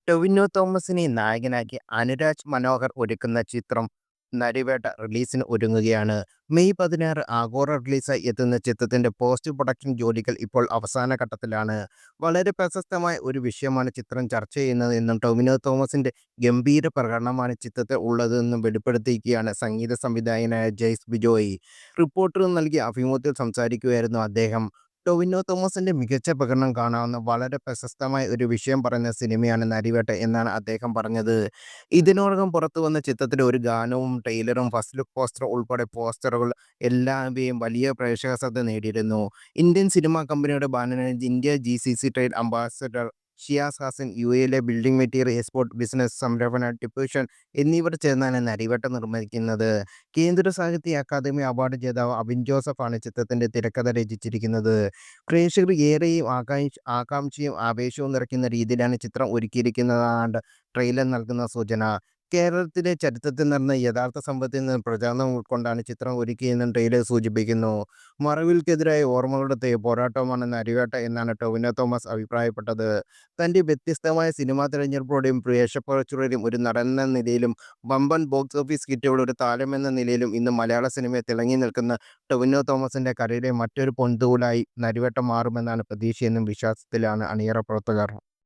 ടൊവിനോ തോമസിനെ നായകനാക്കി അനുരാജ് മനോഹർ ഒരുക്കുന്ന ചിത്രം നരിവേട്ട റിലീസിന് ഒരുങ്ങുകയാണ്. മെയ് 16 ആഗോള റിലീസായി എത്തുന്ന ചിത്രത്തിന്റെ പോസ്റ്റ് പ്രൊഡക്ഷൻ ജോലികൾ ഇപ്പോൾ അവസാന ഘട്ടത്തിലാണ്. വളരെ പ്രശസ്തമായ ഒരു വിഷയമാണ് ചിത്രം ചർച്ച ചെയ്യുന്നതെന്നും ടൊവിനോ തോമസിന്റെ ഗംഭീര പ്രകടനമാണ് ചിത്രത്തിൽ ഉള്ളതെന്നും വെളിപ്പെടുത്തിയിരിക്കുകയാണ് സംഗീത സംവിധായകനായ ജെയ്സ് ബിജോയ്. റിപ്പോർട്ടറിന് നൽകിയ അഭിമുഖത്തിൽ സംസാരിക്കുകയായിരുന്നു അദ്ദേഹം. ടൊവിനോ തോമസിന്റെ മികച്ച പ്രകടനം കാണാവുന്ന വളരെ പ്രശസ്തമായ ഒരു വിഷയം പറയുന്ന സിനിമയാണ് നരിവേട്ട എന്നാണ് അദ്ദേഹം പറഞ്ഞത്. ഇതിനോടകം പുറത്തു വന്ന ചിത്രത്തിലെ ഒരു ഗാനവും ട്രെയിലറും ഫസ്റ്റ് ലുക്ക് പോസ്റ്റർ ഉൾപ്പെടെ പോസ്റ്ററുകൾ എല്ലാവയും വലിയ പ്രേക്ഷക ശ്രദ്ധ നേടിയിരുന്നു. ഇന്ത്യൻ സിനിമാ കമ്പനിയുടെ ബാനറിൽ India GCC trade ambassador Shiyas Hassan, UAE building material export business സംരംഭകൻ ടിപ്പുഷൻ എന്നിവർ ചേർന്നാണ് നരിവേട്ട നിർമ്മിക്കുന്നത്. കേന്ദ്ര സാഹിത്യ അക്കാദമി അവാർഡ് ജേതാവ് അബിൻ ജോസഫ് ആണ് ചിത്രത്തിന്റെ തിരക്കഥ രചിച്ചിരിക്കുന്നത്. പ്രേക്ഷകർ ഏറെയും ആകാംക്ഷയും ആവേശവും നിറയ്ക്കുന്ന രീതിയിലാണ് ചിത്രം ഒരുക്കിയിരിക്കുന്നതാണ് ട്രെയിലർ നൽകുന്ന സൂചന. കേരളത്തിലെ ചരിത്രത്തിൽ നടന്ന യഥാർത്ഥ സംഭവത്തിൽ നിന്ന് പ്രചാരണം ഉൾക്കൊണ്ടാണ് ചിത്രം ഒരുക്കിയെന്നും ട്രെയിലർ സൂചിപ്പിക്കുന്നു. മറവിൽക്കെതിരായ ഓർമ്മകളുടെ പോരാട്ടമാണ് നരിവേട്ട എന്നാണ് ടൊവിനോ തോമസ് അഭിപ്രായപ്പെട്ടത്. തന്റെ വ്യത്യസ്തമായ സിനിമാ തിരഞ്ഞെടുപ്പോടെയും വേഷപ്പകർച്ചയോടെയും ഒരു നടനെന്ന നിലയിലും വമ്പൻ ബോക്സ് ഓഫീസ് ഹിറ്റുകളുടെ ഒരു താരമെന്ന നിലയിലും ഇന്ന് മലയാള സിനിമയിൽ തിളങ്ങി നിൽക്കുന്ന ടൊവിനോ തോമസിന്റെ കരിയറിലെ മറ്റൊരു പൊൻതൂവലായി നരിവേട്ടം മാറുമെന്നാണ് പ്രതീക്ഷയെന്നും വിശ്വാസത്തിലാണ് അണിയറ പ്രവർത്തകർ.